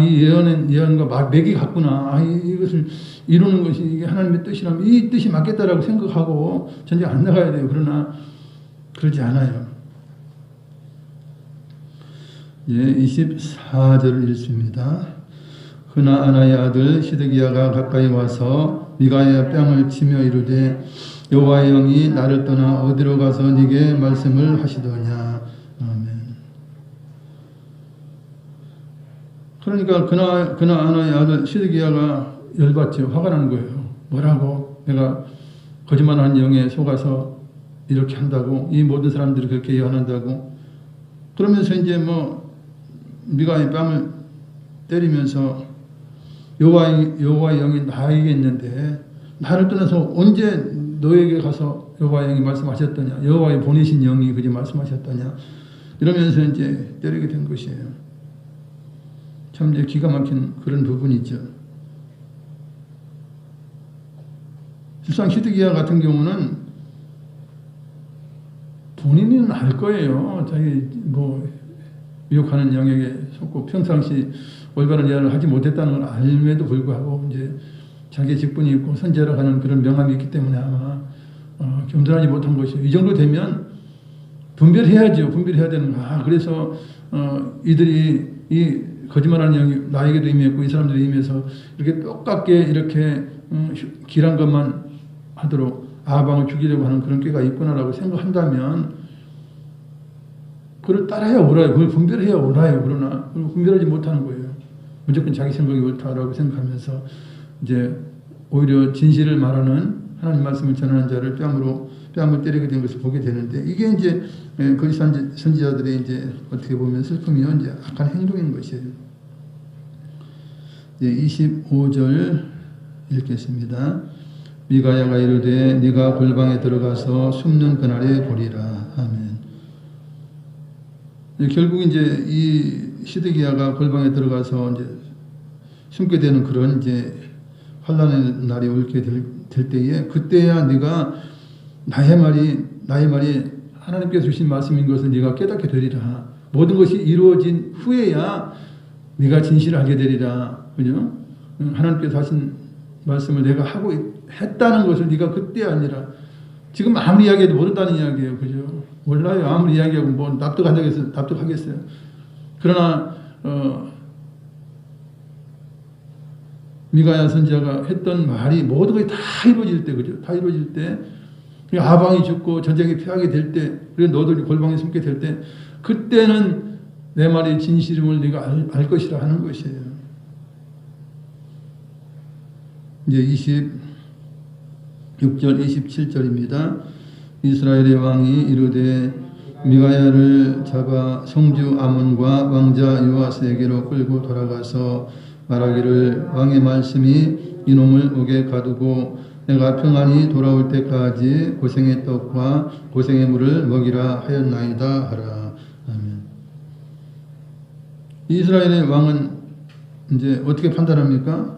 이 예언과 맥이 같구나. 이것을 이루는 것이 이게 하나님의 뜻이라면 이 뜻이 맞겠다라고 생각하고 전쟁 안 나가야 돼요. 그러나 그러지 않아요. 예, 24절을 읽습니다. 그나 아나의 아들 시드기야가 가까이 와서 미가야의 뺨을 치며 이르되 여호와의 영이 나를 떠나 어디로 가서 네게 말씀을 하시더냐. 아멘. 그러니까 그나 아나의 아들 시드기야가 열받죠. 화가 나는 거예요. 뭐라고? 내가 거짓말하는 영에 속아서 이렇게 한다고? 이 모든 사람들이 그렇게 예언한다고? 그러면서 이제 미가의 뺨을 때리면서 여호와의 영이 나에게 있는데 나를 떠나서 언제 너에게 가서 여호와의 영이 말씀하셨더냐? 여호와의 보내신 영이 그지 말씀하셨더냐? 이러면서 이제 때리게 된 것이에요. 참 이제 기가 막힌 그런 부분이죠. 실상 시드기야 같은 경우는 본인은 알 거예요. 자기 미혹하는 영역에 속고 평상시 올바른 예언을 하지 못했다는 걸 알면에도 불구하고 이제 자기의 직분이 있고 선제라고 하는 그런 명함이 있기 때문에 아마 겸손하지 못한 것이에요. 이 정도 되면 분별해야죠. 분별해야 되는 거. 그래서 이들이 이 거짓말하는 영이 나에게도 임했고 이 사람들이 임해서 이렇게 똑같게 이렇게 길한 것만 하도록 아방을 죽이려고 하는 그런 꾀가 있구나라고 생각한다면 그걸 따라야 옳아요. 그걸 분별해야 옳아요. 그러나 분별하지 못하는 거예요. 무조건 자기 생각이 옳다라고 생각하면서 이제 오히려 진실을 말하는 하나님 말씀을 전하는 자를 뺨을 때리게 된 것을 보게 되는데 이게 이제 거짓 선지자들의 이제 어떻게 보면 슬픔이요 이제 악한 행동인 것이에요. 이제 25절 읽겠습니다. 미가야가 이르되 네가 골방에 들어가서 숨는 그날에 보리라. 아멘. 결국 이제 이 시드기야가 골방에 들어가서 이제 숨게 되는 그런 이제 환란의 날이 올게 될 때에 그때야 네가 나의 말이 하나님께서 주신 말씀인 것을 네가 깨닫게 되리라. 모든 것이 이루어진 후에야 네가 진실을 알게 되리라. 그죠? 하나님께서 하신 말씀을 내가 하고 했다는 것을 네가 그때 아니라 지금 아무리 이야기해도 모른다는 이야기예요. 그죠? 몰라요. 아무리 이야기하고 납득하겠어요. 그러나 미가야 선지자가 했던 말이 모든 것이 다 이루어질 때, 그죠? 다 이루어질 때 아방이 죽고 전쟁이 패하게 될 때, 그리고 너들이 골방에 숨게 될 때, 그때는 내 말이 진실임을 네가 알 것이라 하는 것이에요. 이제 26절, 27절입니다. 이스라엘의 왕이 이르되 미가야를 잡아 성주 아몬과 왕자 요아스에게로 끌고 돌아가서 말하기를 왕의 말씀이 이놈을 옥에 가두고 내가 평안히 돌아올 때까지 고생의 떡과 고생의 물을 먹이라 하였나이다 하라. 아멘. 이스라엘의 왕은 이제 어떻게 판단합니까?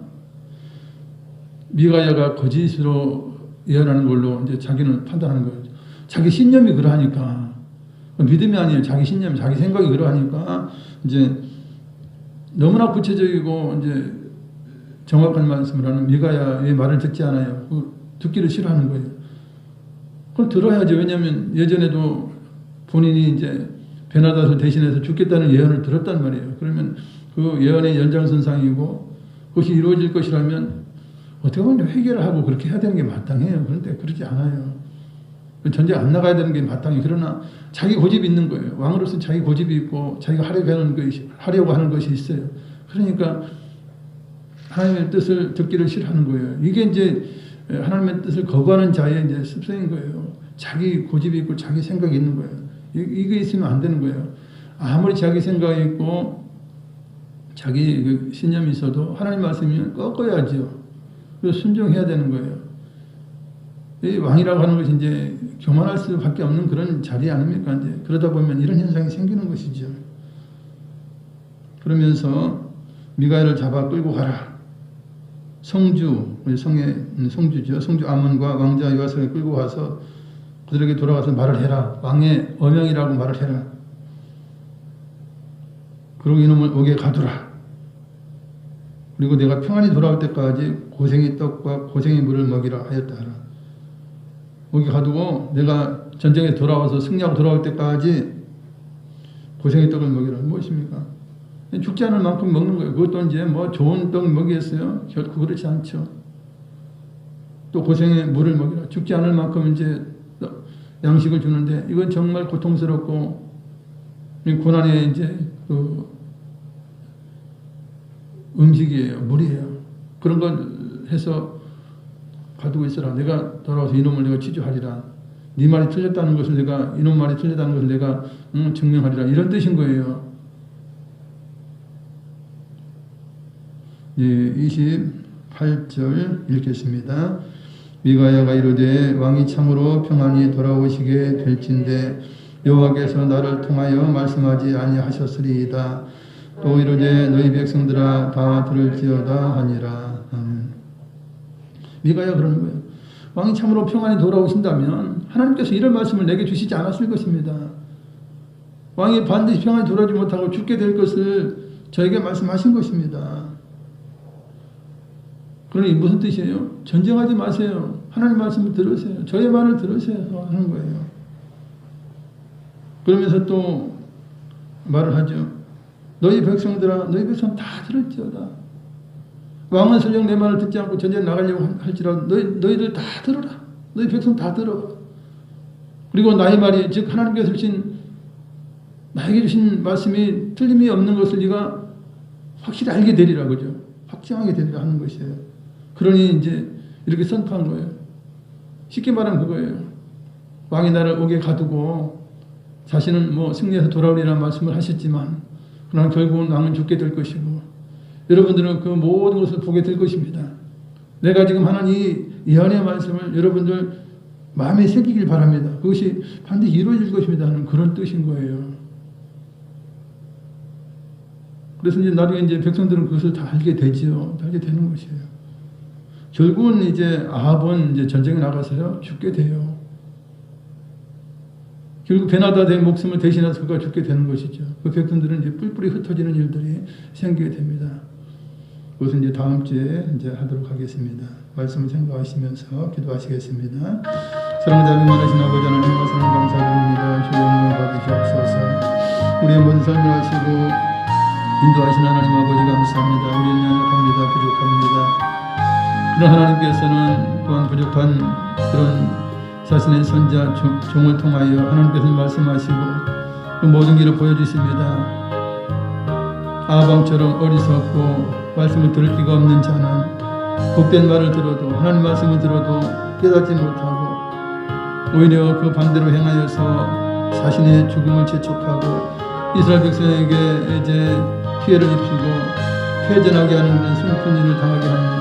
미가야가 거짓으로 예언하는 걸로 이제 자기는 판단하는 거예요. 자기 신념이 그러하니까. 믿음이 아니에요. 자기 신념, 자기 생각이 그러하니까 이제 너무나 구체적이고 이제 정확한 말씀을 하는 미가야의 말을 듣지 않아요. 듣기를 싫어하는 거예요. 그걸 들어야죠. 왜냐하면 예전에도 본인이 이제 베나닷을 대신해서 죽겠다는 예언을 들었단 말이에요. 그러면 그 예언의 연장선상이고 그것이 이루어질 것이라면 어떻게 보면 회개를 하고 그렇게 해야 되는 게 마땅해요. 그런데 그러지 않아요. 전쟁 안 나가야 되는 게 마땅해. 그러나 자기 고집이 있는 거예요. 왕으로서 자기 고집이 있고 자기가 하려고 하는 것이 있어요. 그러니까 하나님의 뜻을 듣기를 싫어하는 거예요. 이게 이제 하나님의 뜻을 거부하는 자의 이제 습성인 거예요. 자기 고집이 있고 자기 생각이 있는 거예요. 이게 있으면 안 되는 거예요. 아무리 자기 생각이 있고 자기 그 신념이 있어도 하나님 말씀이면 꺾어야죠. 그래서 순종해야 되는 거예요. 이 왕이라고 하는 것이 이제 교만할 수밖에 없는 그런 자리 아닙니까? 이제 그러다 보면 이런 현상이 생기는 것이죠. 그러면서 미가야를 잡아 끌고 가라. 성주, 성의 성주죠. 성주 아몬과 왕자 요아스를 끌고 가서 그들에게 돌아가서 말을 해라. 왕의 어명이라고 말을 해라. 그리고 이놈을 옥에 가두라. 그리고 내가 평안히 돌아올 때까지 고생의 떡과 고생의 물을 먹이라 하였다 하라. 옥에 가두고 내가 전쟁에 돌아와서 승리하고 돌아올 때까지 고생의 떡을 먹이라. 무엇입니까? 죽지 않을 만큼 먹는 거예요. 그것도 이제 뭐 좋은 떡 먹이겠어요? 결코 그렇지 않죠. 또 고생의 물을 먹이라. 죽지 않을 만큼 이제 양식을 주는데 이건 정말 고통스럽고 고난의 이제 그 음식이에요. 물이에요. 그런 걸 해서 가두고 있어라. 내가 돌아와서 이놈을 내가 치주하리라. 네 말이 틀렸다는 것을 내가 이놈 말이 틀렸다는 것을 내가 증명하리라. 이런 뜻인 거예요. 예, 28절 읽겠습니다. 미가야가 이르되 왕이 참으로 평안히 돌아오시게 될진대 여호와께서 나를 통하여 말씀하지 아니하셨으리이다. 또 이르되 너희 백성들아 다 들을지어다 하니라. 미가야 그러는 거예요. 왕이 참으로 평안히 돌아오신다면 하나님께서 이런 말씀을 내게 주시지 않았을 것입니다. 왕이 반드시 평안히 돌아오지 못하고 죽게 될 것을 저에게 말씀하신 것입니다. 그러니 무슨 뜻이에요? 전쟁하지 마세요. 하나님 말씀을 들으세요. 저의 말을 들으세요 하는 거예요. 그러면서 또 말을 하죠. 너희 백성들아 너희 백성 다 들을지어다. 왕은 설령 내 말을 듣지 않고 전쟁 나가려고 할지라도 너희들 다 들어라. 너희 백성 다 들어. 그리고 나의 말이 즉 하나님께서 주신 나에게 주신 말씀이 틀림이 없는 것을 네가 확실히 알게 되리라 그죠. 확정하게 되리라 하는 것이에요. 그러니 이제 이렇게 선포한 거예요. 쉽게 말하면 그거예요. 왕이 나를 옥에 가두고 자신은 뭐 승리해서 돌아오리라는 말씀을 하셨지만 그러나 결국은 왕은 죽게 될 것이고 여러분들은 그 모든 것을 보게 될 것입니다. 내가 지금 하는 이 예언의 말씀을 여러분들 마음에 새기길 바랍니다. 그것이 반드시 이루어질 것입니다 하는 그런 뜻인 거예요. 그래서 이제 나중에 이제 백성들은 그것을 다 알게 되지요. 알게 되는 것이에요. 결국은 이제 아합은 이제 전쟁에 나가서요 죽게 돼요. 결국 베나닷의 목숨을 대신해서 그가 죽게 되는 것이죠. 그 백성들은 이제 뿔뿔이 흩어지는 일들이 생기게 됩니다. 그것은 이제 다음 주에 이제 하도록 하겠습니다. 말씀을 생각하시면서 기도하시겠습니다. 사랑하는 자비 많으신 아버지 하나님 말씀을 감사드립니다. 주여 영광 받으시옵소서. 우리의 모든 삶을 하시고 인도하신 하나님 아버지 감사합니다. 우리는 연약합니다. 부족합니다. 그런 하나님께서는 또한 부족한 그런 자신의 선자 종을 통하여 하나님께서 말씀하시고 그 모든 길을 보여주십니다. 아방처럼 어리석고 말씀을 들을 기가 없는 자는 복된 말을 들어도 하나님 말씀을 들어도 깨닫지 못하고 오히려 그 반대로 행하여서 자신의 죽음을 재촉하고 이스라엘 백성에게 이제 피해를 입히고 패전하게 하는 그런 슬픈 일을 당하게 합니다.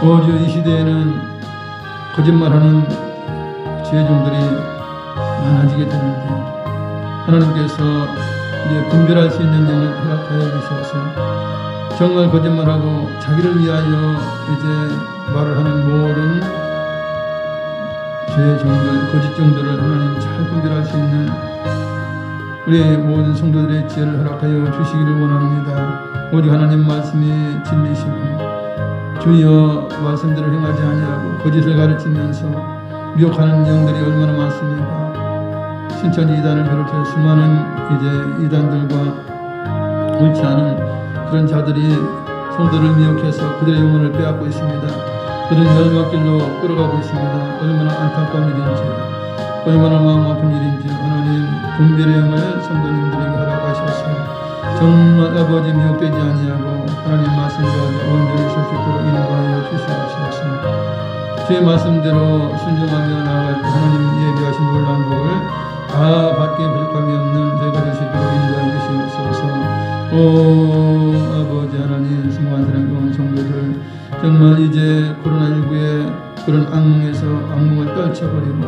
오히려 이 시대에는 거짓말하는 지혜종들이 많아지게 되는데 하나님께서 이제 분별할 수 있는 영을 허락하여 주셔서 정말 거짓말하고 자기를 위하여 이제 말을 하는 모든 죄의 종들, 거짓 종들을 하나님 잘 분별할 수 있는 우리 모든 성도들의 지혜를 허락하여 주시기를 원합니다. 오직 하나님 말씀이 진리시고 주여 말씀대로 행하지 아니하고 거짓을 가르치면서 미혹하는 영들이 얼마나 많습니까? 신천 이단을 비롯해 수많은 이제 이단들과 옳지 않은 그런 자들이 성도를 미혹해서 그들의 영혼을 빼앗고 있습니다. 그들은 멸망길로 끌어가고 있습니다. 얼마나 안타까운 일인지, 얼마나 마음 아픈 일인지 하나님 분별의 영을 성도님들에게 허락하셔서 정말 아버지 미혹되지 아니하고 하나님 말씀과 온전히 설 수 있도록 인도하여 주시옵소서. 주의 말씀대로 순종하며 나아갈 때 하나님 예비하신 놀라운 복을 다 받기에 부족함이 없는 저희가 될 수 있도록 인도하여 주시옵소서. 오 아버지 하나님, 수고한 사랑 교원 성도들 정말 이제 코로나19의 그런 악몽에서 악몽을 떨쳐버리고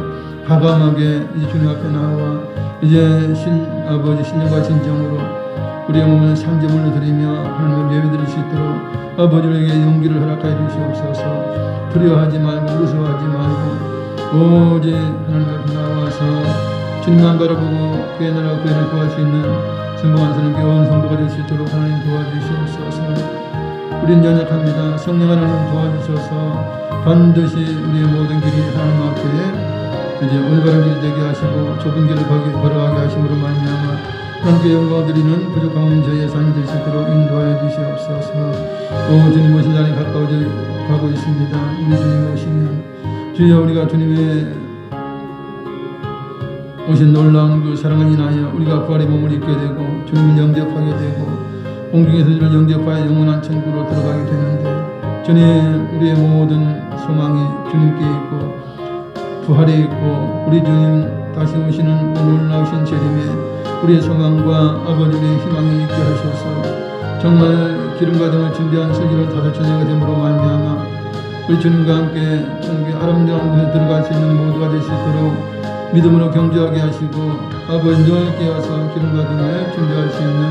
과감하게 이 주님 앞에 나와 이제 아버지 신령과 진정으로 우리의 몸을 상제물로 드리며 하나님을 예배드릴 수 있도록 아버지에게 용기를 허락하여 주시옵소서. 두려워하지 말고 무서워하지 말고 오직 하나님 앞에 나와서 주님만 바라보고 그의 나라와 그의 일을 구할 수 있는 성공한 사람께 온 성도가 될 수 있도록 하나님 도와주시옵소서. 우린 연약합니다. 성령 하나님 도와주셔서 반드시 우리의 모든 길이 하나님 앞에 이제 올바른 길이 되게 하시고 좁은 길을 걸어가게 하심으로 말미암아 하나님께 영광 드리는 부족함은 저희의 삶이 될 수 있도록 인도하여 주시옵소서. 오 주님 오실 날이 가까워져 가고 있습니다. 우리 주님 오시면 주여 우리가 주님의 오신 놀라운 그 사랑을 인하여 우리가 부활의 몸을 입게 되고 주님을 영접하게 되고 공중에서 주를 영접하여 영원한 천국으로 들어가게 되는데 주님 우리의 모든 소망이 주님께 있고 부활에 있고 우리 주님 다시 오시는 놀라우신 재림에 우리의 소망과 아버지의 희망이 있게 하셔서 정말 기름 가정을 준비한 슬기로운 다섯 처녀가 됨으로 말미암아 우리 주님과 함께 천국의 아름다운 곳에 들어갈 수 있는 모두가 될 수 있도록 믿음으로 경주하게 하시고 아버지 늘 깨어서 기름 가정을 준비할 수 있는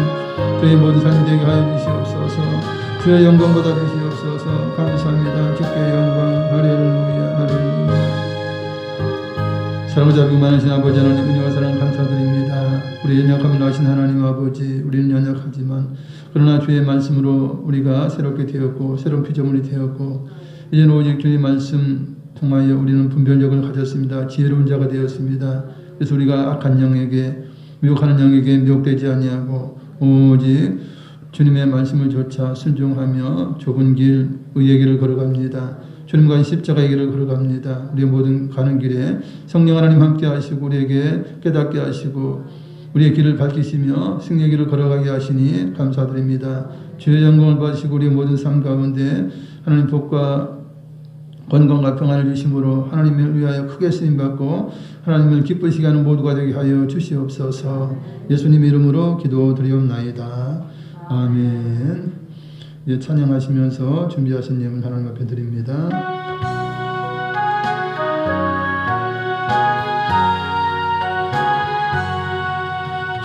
저희 모든 삶이 되게 하여 주시옵소서. 주의 영광 받아 주시옵소서. 감사합니다. 주께 영광. 할렐루야 할렐루야. 사랑을 잡고 많으신 아버지 하나님 은혜와 사랑 감사드립니다. 우리 연약함을 아신 하나님 아버지, 우리는 연약하지만 그러나 주의 말씀으로 우리가 새롭게 되었고 새로운 피조물이 되었고 이제는 오직 주의 말씀 통하여 우리는 분별력을 가졌습니다. 지혜로운 자가 되었습니다. 그래서 우리가 악한 영에게 미혹하는 영에게 미혹되지 아니하고 오직 주님의 말씀을 조차 순종하며 좁은 길 의의 길을 걸어갑니다. 주님과 십자가의 길을 걸어갑니다. 우리의 모든 가는 길에 성령 하나님 함께 하시고 우리에게 깨닫게 하시고 우리의 길을 밝히시며 승리의 길을 걸어가게 하시니 감사드립니다. 주의 영광을 받으시고 우리의 모든 삶 가운데 하나님 복과 건강과 평안을 주심으로 하나님을 위하여 크게 쓰임받고 하나님을 기쁘시게 하는 모두가 되게 하여 주시옵소서. 예수님의 이름으로 기도드리옵나이다. 아멘. 이제 찬양하시면서 준비하신 예물 하나님 앞에 드립니다.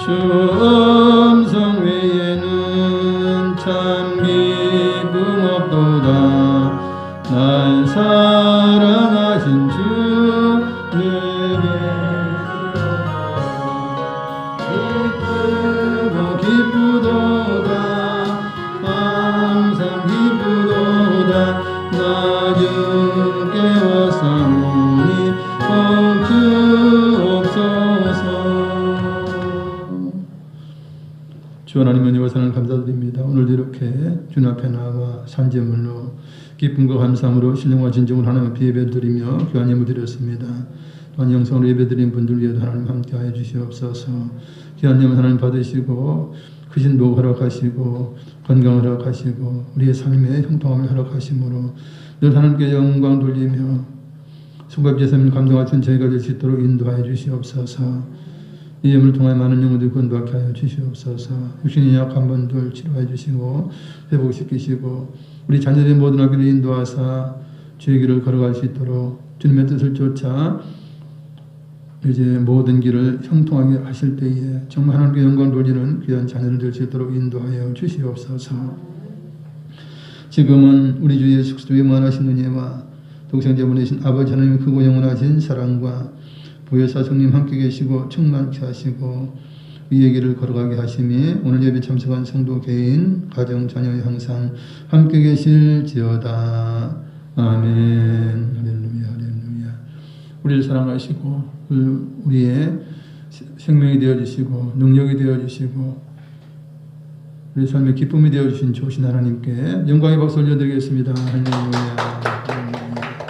주 음성 외에는 참 기쁨 없도다. 날 사랑하신 주님의 기쁘고 기쁘도다. 항상 기쁘도다. 나 주께 왔사오니 꼭 주옵소서. 주 하나님 은혜와 사랑을 감사드립니다. 오늘도 이렇게 주님 앞에 나와 산제물로 기쁨과 감사함으로 신령과 진정을 하나님 앞에 예배드리며 귀한 예물 드렸습니다. 또한 영성으로 예배드린 분들 위에도 하나님 함께하여 주시옵소서. 귀한 예물 하나님 받으시고 크신 복 허락하시고 건강을 허락하시고 우리의 삶의 형통함을 허락하심으로 늘 하나님께 영광 돌리며 송갑제사님을 감동하신 저희가 될 수 있도록 인도하여 주시옵소서. 이 예물을 통하여 많은 영혼들을 구원받게 하여 주시옵소서. 육신이 약한 분들 치료해 주시고 회복시키시고 우리 자녀들의 모든 학교를 인도하사 주의 길을 걸어갈 수 있도록 주님의 뜻을 쫓아 이제 모든 길을 형통하게 하실 때에 정말 하나님께 영광을 돌리는 귀한 자녀를 될 수 있도록 인도하여 주시옵소서. 지금은 우리 주 예수 그리스도의 무한하신 은혜와 독생자 보내신 아버지 하나님의 크고 영원하신 사랑과 보혜사 성님 함께 계시고 충만케 하시고 위의 길을 걸어가게 하심이 오늘 예배 참석한 성도 개인 가정 자녀 항상 함께 계실지어다. 아멘. 할렐루야 할렐루야. 우리를 사랑하시고 우리의 생명이 되어주시고 능력이 되어주시고 우리 삶의 기쁨이 되어주신 좋으신 하나님께 영광의 박수 올려드리겠습니다. 할렐루야. 할렐루야.